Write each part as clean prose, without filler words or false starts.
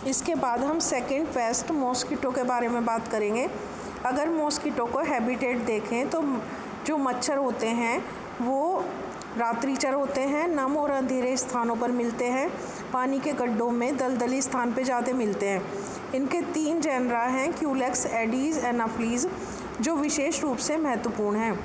इसके बाद हम सेकंड पेस्ट मॉस्किटो के बारे में बात करेंगे। अगर मॉस्किटो को हैबिटेट देखें तो जो मच्छर होते हैं वो रात्रिचर होते हैं, नम और अंधेरे स्थानों पर मिलते हैं, पानी के गड्ढों में दलदली स्थान पर ज़्यादा मिलते हैं। इनके 3 जेनरा हैं, क्यूलेक्स, एडीज़, एनाफ्लीज़, जो विशेष रूप से महत्वपूर्ण हैं।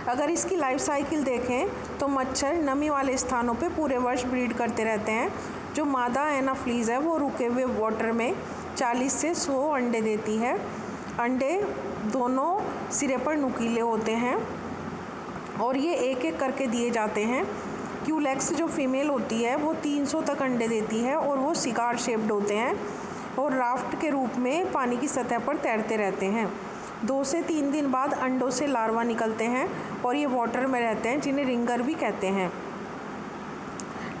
अगर इसकी लाइफ साइकिल देखें तो मच्छर नमी वाले स्थानों पे पूरे वर्ष ब्रीड करते रहते हैं। जो मादा एनाफ्लीज़ है वो रुके हुए वाटर में 40 से 100 अंडे देती है। अंडे दोनों सिरे पर नुकीले होते हैं और ये एक एक करके दिए जाते हैं। क्यूलेक्स जो फीमेल होती है वो 300 तक अंडे देती है और वो सिगार शेप्ड होते हैं और राफ्ट के रूप में पानी की सतह पर तैरते रहते हैं। 2 से 3 दिन बाद अंडों से लार्वा निकलते हैं और ये वाटर में रहते हैं, जिन्हें रिंगर भी कहते हैं।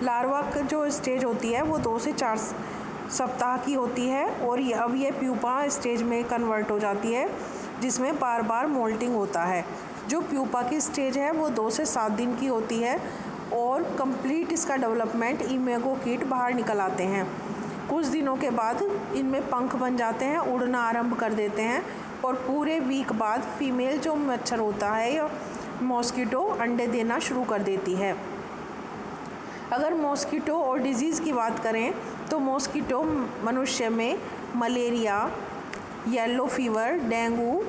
लार्वा का जो स्टेज होती है वो 2 से 4 सप्ताह की होती है और अब ये प्यूपा स्टेज में कन्वर्ट हो जाती है, जिसमें बार बार मोल्टिंग होता है। जो प्यूपा की स्टेज है वो 2 से 7 दिन की होती है और कंप्लीट इसका डेवलपमेंट इमेगो कीट बाहर निकल आते हैं। कुछ दिनों के बाद इनमें पंख बन जाते हैं, उड़ना आरंभ कर देते हैं और पूरे वीक बाद फीमेल जो मच्छर होता है या मॉस्किटो अंडे देना शुरू कर देती है। अगर मॉस्किटो और डिजीज़ की बात करें तो मॉस्किटो मनुष्य में मलेरिया, येलो फीवर, डेंगू,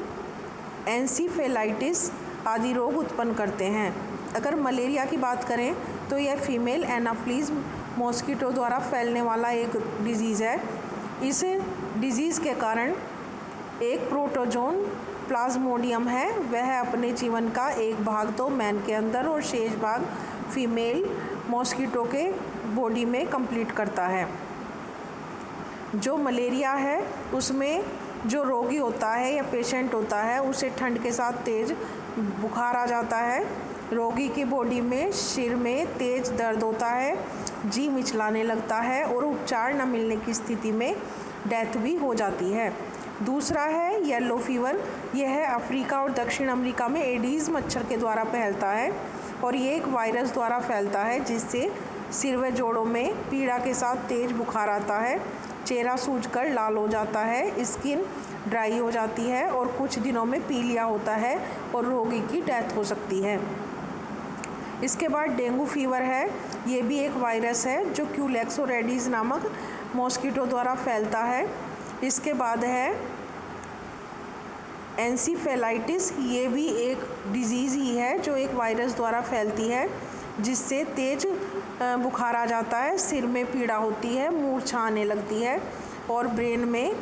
एंसीफेलाइटिस आदि रोग उत्पन्न करते हैं। अगर मलेरिया की बात करें तो यह फीमेल एनाफ्लीज़ मॉस्किटो द्वारा फैलने वाला एक डिजीज़ है। इस डिजीज़ के कारण एक प्रोटोजोन प्लाज्मोडियम है, वह अपने जीवन का एक भाग तो मैन के अंदर और शेष भाग फीमेल मॉस्किटो के बॉडी में कंप्लीट करता है। जो मलेरिया है उसमें जो रोगी होता है या पेशेंट होता है उसे ठंड के साथ तेज़ बुखार आ जाता है, रोगी की बॉडी में सिर में तेज़ दर्द होता है, जी मिचलाने लगता है और उपचार न मिलने की स्थिति में डेथ भी हो जाती है। दूसरा है येलो फीवर। यह अफ्रीका और दक्षिण अमेरिका में एडीज़ मच्छर के द्वारा फैलता है और ये एक वायरस द्वारा फैलता है, जिससे सिर व जोड़ों में पीड़ा के साथ तेज़ बुखार आता है, चेहरा सूजकर लाल हो जाता है, स्किन ड्राई हो जाती है और कुछ दिनों में पीलिया होता है और रोगी की डेथ हो सकती है। इसके बाद डेंगू फीवर है। ये भी एक वायरस है जो क्यूलेक्स और एडीज़ नामक मॉस्किटो द्वारा फैलता है। इसके बाद है एंसीफेलाइटिस। ये भी एक डिजीज़ ही है जो एक वायरस द्वारा फैलती है, जिससे तेज़ बुखार आ जाता है, सिर में पीड़ा होती है, मूर्छा आने लगती है और ब्रेन में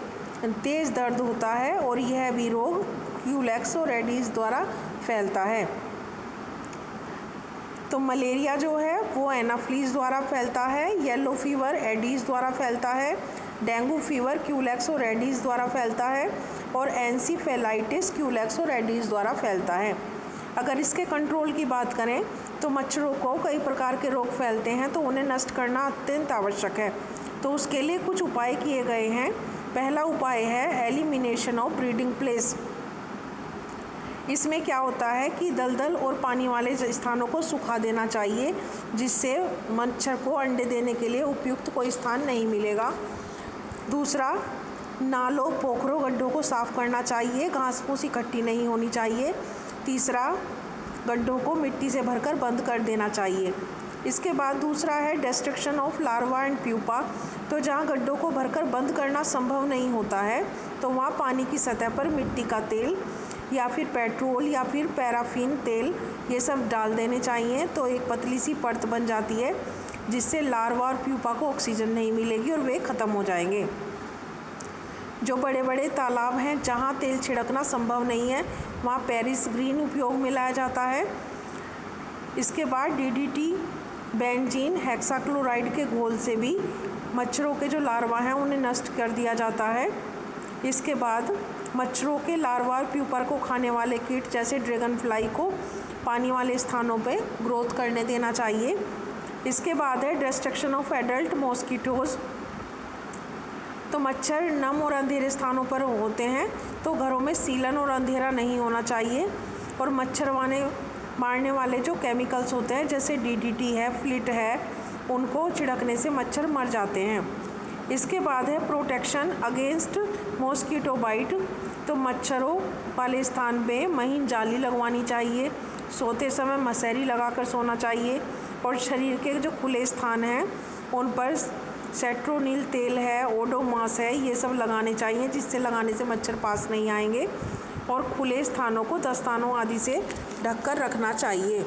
तेज़ दर्द होता है और यह भी रोग क्यूलेक्स और एडीज़ द्वारा फैलता है। तो मलेरिया जो है वो एनाफ्लीज़ द्वारा फैलता है, येलो फीवर एडीज़ द्वारा फैलता है, डेंगू फीवर क्यूलेक्स और एडीज़ द्वारा फैलता है और एंसीफेलाइटिस क्यूलेक्स और एडीज़ द्वारा फैलता है। अगर इसके कंट्रोल की बात करें तो मच्छरों को कई प्रकार के रोग फैलते हैं, तो उन्हें नष्ट करना अत्यंत आवश्यक है। तो उसके लिए कुछ उपाय किए गए हैं। पहला उपाय है एलिमिनेशन ऑफ ब्रीडिंग प्लेस। इसमें क्या होता है कि दलदल और पानी वाले स्थानों को सुखा देना चाहिए, जिससे मच्छर को अंडे देने के लिए उपयुक्त कोई स्थान नहीं मिलेगा। दूसरा, नालों, पोखरों, गड्ढों को साफ़ करना चाहिए, घास फूस इकट्ठी नहीं होनी चाहिए। तीसरा, गड्ढों को मिट्टी से भरकर बंद कर देना चाहिए। इसके बाद दूसरा है destruction of larva and pupa. तो जहाँ गड्ढों को भरकर बंद करना संभव नहीं होता है तो वहाँ पानी की सतह पर मिट्टी का तेल या फिर पेट्रोल या फिर पैराफिन तेल ये सब डाल देने चाहिए। तो एक पतली सी परत बन जाती है, जिससे लार्वा और प्यूपा को ऑक्सीजन नहीं मिलेगी और वे ख़त्म हो जाएंगे। जो बड़े बड़े तालाब हैं जहाँ तेल छिड़कना संभव नहीं है, वहाँ पेरिस ग्रीन उपयोग में लाया जाता है। इसके बाद डीडीटी, बेंजीन, हेक्साक्लोराइड के घोल से भी मच्छरों के जो लार्वा हैं उन्हें नष्ट कर दिया जाता है। इसके बाद मच्छरों के लार्वा और प्यूपर को खाने वाले कीट जैसे ड्रैगन फ्लाई को पानी वाले स्थानों पे ग्रोथ करने देना चाहिए। इसके बाद है डिस्ट्रक्शन ऑफ एडल्ट मॉस्किटोज़। तो मच्छर नम और अंधेरे स्थानों पर होते हैं, तो घरों में सीलन और अंधेरा नहीं होना चाहिए और मच्छर मारने वाले जो केमिकल्स होते हैं जैसे डीडीटी है, फ्लिट है, उनको छिड़कने से मच्छर मर जाते हैं। इसके बाद है प्रोटेक्शन अगेंस्ट मॉस्किटो बाइट। तो मच्छरों वाले स्थान पे महीन जाली लगवानी चाहिए। सोते समय मसहरी लगाकर सोना चाहिए और शरीर के जो खुले स्थान हैं उन पर सेट्रोनिल तेल है, ओडोमॉस है, ये सब लगाने चाहिए, जिससे लगाने से मच्छर पास नहीं आएंगे। और खुले स्थानों को दस्तानों आदि से ढककर रखना चाहिए।